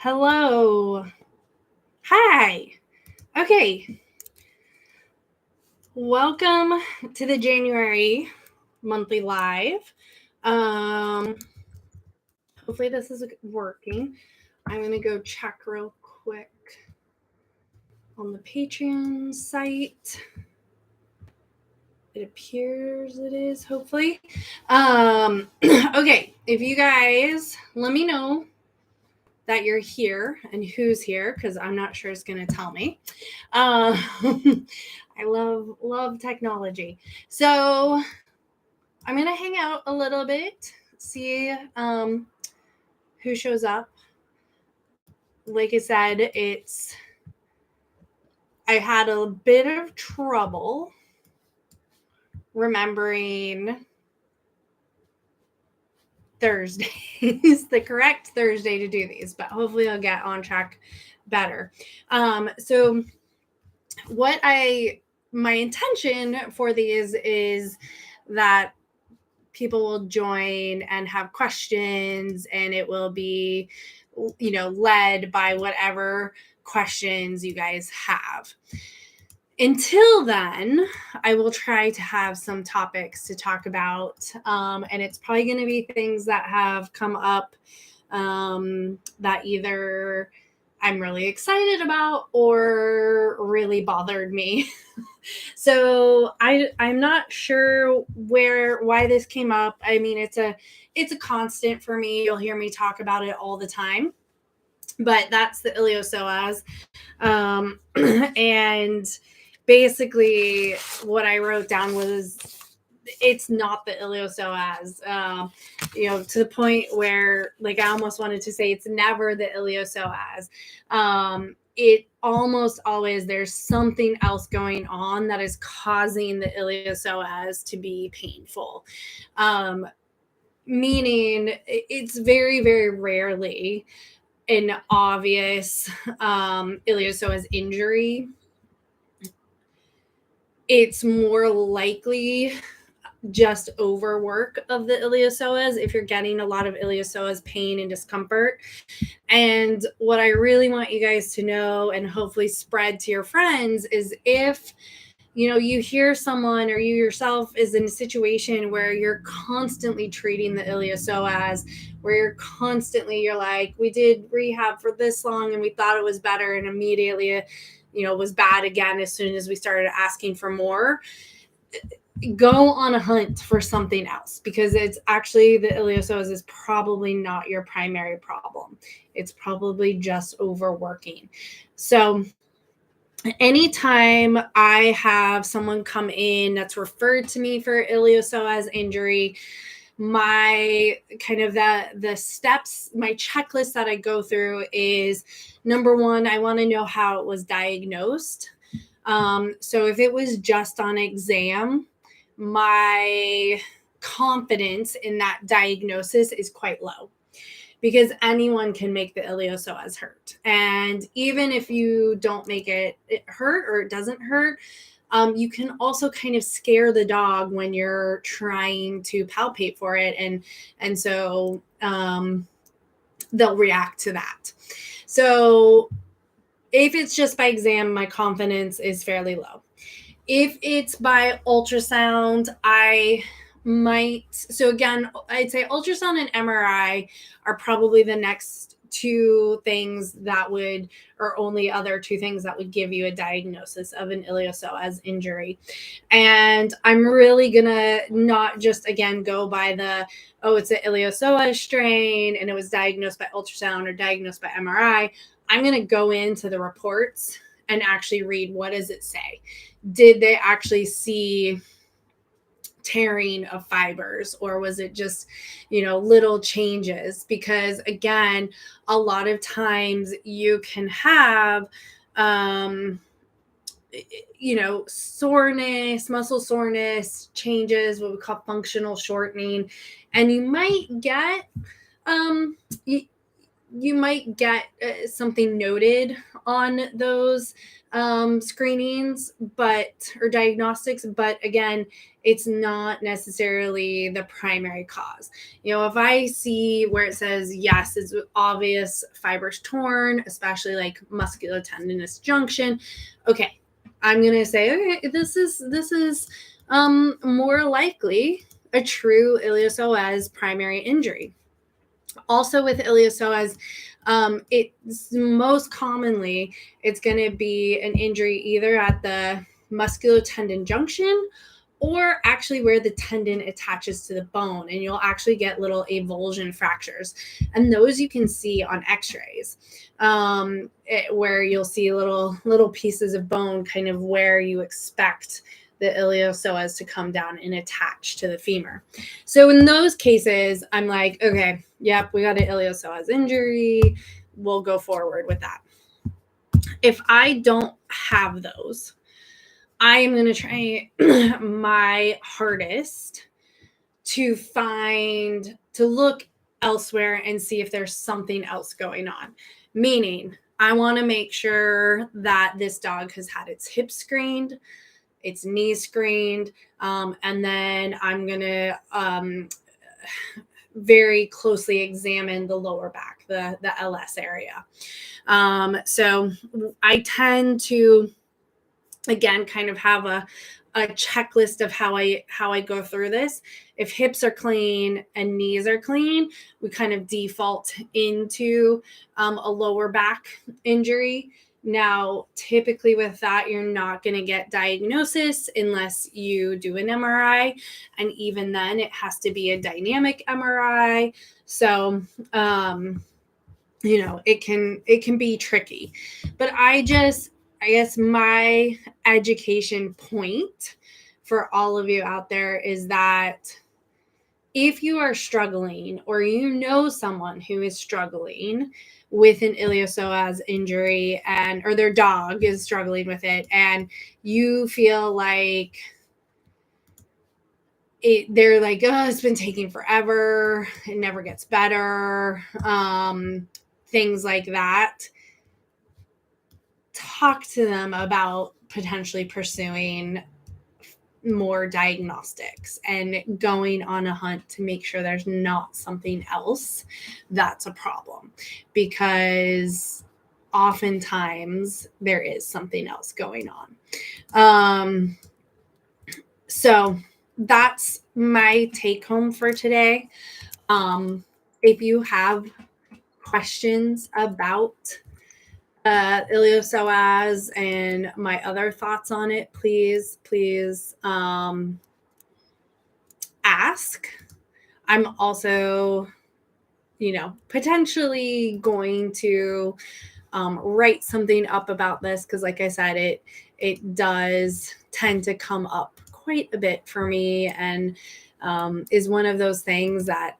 Hello. Hi. Okay. Welcome to the January monthly live. Hopefully this is working. I'm going to go check real quick on the Patreon site. It appears it is, hopefully. Okay. If you guys let me know that you're here and who's here, because I'm not sure it's going to tell me. I love technology. So I'm gonna hang out a little bit, see who shows up. Like I said, I had a bit of trouble remembering Thursdays, the correct Thursday to do these, but hopefully I'll get on track better. So my intention for these is that people will join and have questions, and it will be, led by whatever questions you guys have. Until then, I will try to have some topics to talk about, and it's probably going to be things that have come up that either I'm really excited about or really bothered me. So I'm not sure why this came up. I mean, it's a constant for me. You'll hear me talk about it all the time. But that's the iliopsoas. And basically what I wrote down was it's not the iliopsoas, to the point where, like, I almost wanted to say it's never the iliopsoas. It almost always there's something else going on that is causing the iliopsoas to be painful. Meaning it's very, very rarely an obvious iliopsoas injury. It's more likely just overwork of the iliopsoas if you're getting a lot of iliopsoas pain and discomfort. And what I really want you guys to know and hopefully spread to your friends is if you hear someone or you yourself is in a situation where you're constantly treating the iliopsoas, where you're like, we did rehab for this long and we thought it was better, and immediately was bad again as soon as we started asking for more. Go on a hunt for something else, because it's actually the iliopsoas is probably not your primary problem. It's probably just overworking. So anytime I have someone come in that's referred to me for iliopsoas injury, my kind of the steps, my checklist that I go through is, number one, I want to know how it was diagnosed. So if it was just on exam, my confidence in that diagnosis is quite low, because anyone can make the iliopsoas hurt. And even if you don't make it hurt or it doesn't hurt, you can also kind of scare the dog when you're trying to palpate for it. And so they'll react to that. So if it's just by exam, my confidence is fairly low. If it's by ultrasound, so again, I'd say ultrasound and MRI are probably the next two things or only other two things that would give you a diagnosis of an iliopsoas injury. And I'm really gonna not just, again, go by it's an iliopsoas strain and it was diagnosed by ultrasound or diagnosed by MRI. I'm gonna go into the reports and actually read, what does it say? Did they actually see tearing of fibers, or was it just little changes? Because again, a lot of times you can have soreness, muscle soreness changes, what we call functional shortening, and you might get you might get something noted on those screenings, or diagnostics, but again, it's not necessarily the primary cause. If I see where it says, yes, it's obvious fibers torn, especially like musculotendinous junction, okay, I'm going to say, okay, this is more likely a true iliopsoas primary injury. Also with iliopsoas, it's most commonly, it's going to be an injury either at the musculotendon junction or actually where the tendon attaches to the bone, and you'll actually get little avulsion fractures. And those you can see on x-rays, where you'll see little pieces of bone kind of where you expect the iliopsoas to come down and attach to the femur. So in those cases, I'm like, okay, yep, we got an iliopsoas injury. We'll go forward with that. If I don't have those, I am going to try my hardest to look elsewhere and see if there's something else going on. Meaning, I want to make sure that this dog has had its hips screened, its knees screened, and then I'm going to very closely examine the lower back, the LS area. So I tend to, again, kind of have a checklist of how I go through this. If hips are clean and knees are clean, we kind of default into a lower back injury. Now, typically with that, you're not going to get diagnosis unless you do an MRI. And even then, it has to be a dynamic MRI. So, it can be tricky. But I guess my education point for all of you out there is that if you are struggling or someone who is struggling with an iliopsoas injury or their dog is struggling with it, and you feel like they're like, oh, it's been taking forever, it never gets better, things like that, talk to them about potentially pursuing more diagnostics and going on a hunt to make sure there's not something else that's a problem, because oftentimes there is something else going on. So that's my take home for today. If you have questions about iliopsoas and my other thoughts on it, please ask. I'm also, potentially going to write something up about this, because like I said, it does tend to come up quite a bit for me, and is one of those things that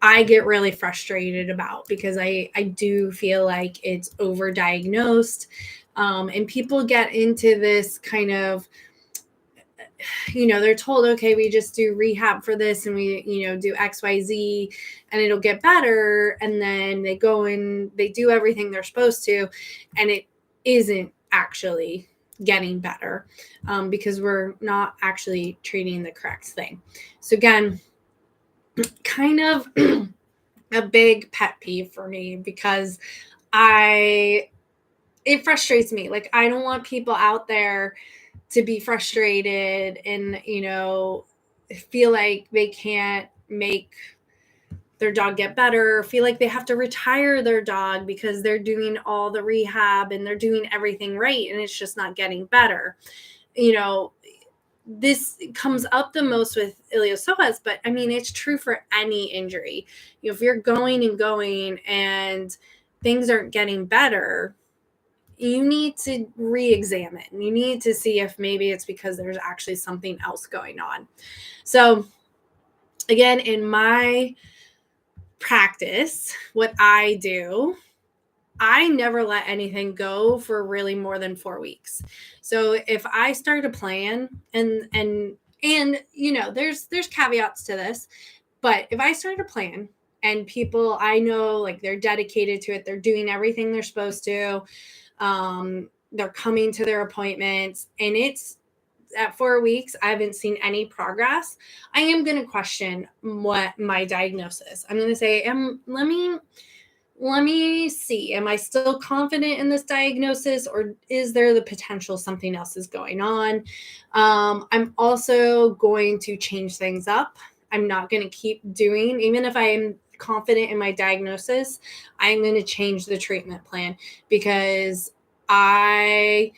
I get really frustrated about, because I do feel like it's overdiagnosed, and people get into this kind of, they're told, okay, we just do rehab for this and we, do XYZ and it'll get better. And then they go and they do everything they're supposed to, and it isn't actually getting better, because we're not actually treating the correct thing. So again, kind of a big pet peeve for me, because it frustrates me. Like, I don't want people out there to be frustrated and, feel like they can't make their dog get better, feel like they have to retire their dog because they're doing all the rehab and they're doing everything right and it's just not getting better. This comes up the most with iliopsoas, but I mean, it's true for any injury. If you're going and things aren't getting better, you need to re-examine. You need to see if maybe it's because there's actually something else going on. So again, in my practice, what I do, I never let anything go for really more than 4 weeks. So if I start a plan, and there's caveats to this, but if I start a plan And people, I know, like, they're dedicated to it. They're doing everything they're supposed to. They're coming to their appointments, and it's at 4 weeks, I haven't seen any progress. I am going to question what my diagnosis. I'm going to say, let me see. Am I still confident in this diagnosis, or is there the potential something else is going on? I'm also going to change things up. I'm not going to keep doing, even if I'm confident in my diagnosis, I'm going to change the treatment plan, because I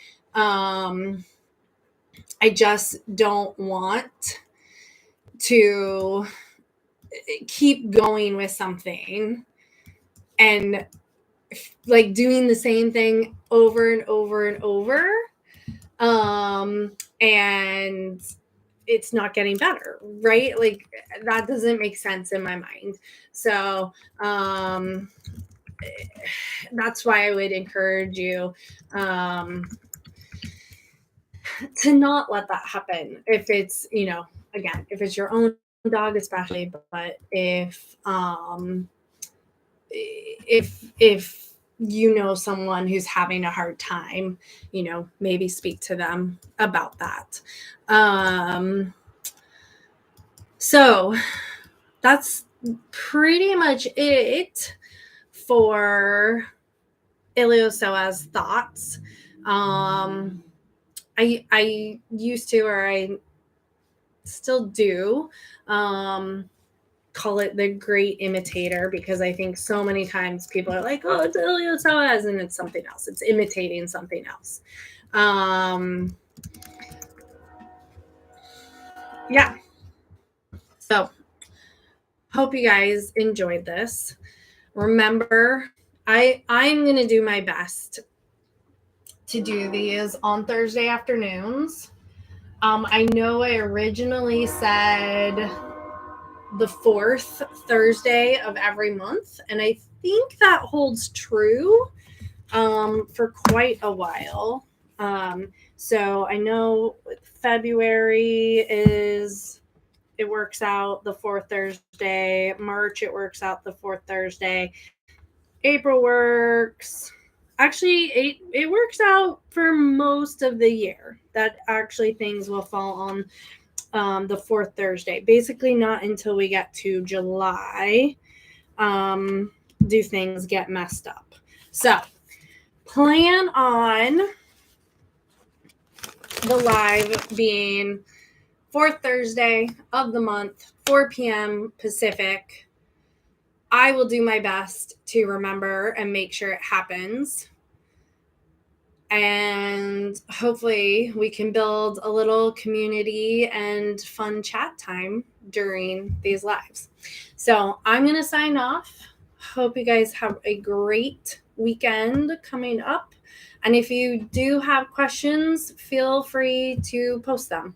just don't want to keep going with something and like doing the same thing over and over and over. And it's not getting better, right? Like, that doesn't make sense in my mind. So, that's why I would encourage you, to not let that happen. If it's, again, if it's your own dog, especially, but if you know someone who's having a hard time, maybe speak to them about that. So that's pretty much it for iliopsoas thoughts. I used to, or I still do, call it the great imitator, because I think so many times people are like, oh, it's iliopsoas, and it's something else. It's imitating something else. Yeah. So hope you guys enjoyed this. Remember, I'm going to do my best to do these on Thursday afternoons. I know I originally said the fourth Thursday of every month, and I think that holds true for quite a while. So I know February it works out the fourth Thursday. March, it works out the fourth Thursday. April works. Actually, it works out for most of the year that actually things will fall on the fourth Thursday. Basically, not until we get to July do things get messed up. So plan on the live being fourth Thursday of the month, 4 p.m. Pacific. I will do my best to remember and make sure it happens. And hopefully we can build a little community and fun chat time during these lives. So I'm going to sign off. Hope you guys have a great weekend coming up. And if you do have questions, feel free to post them.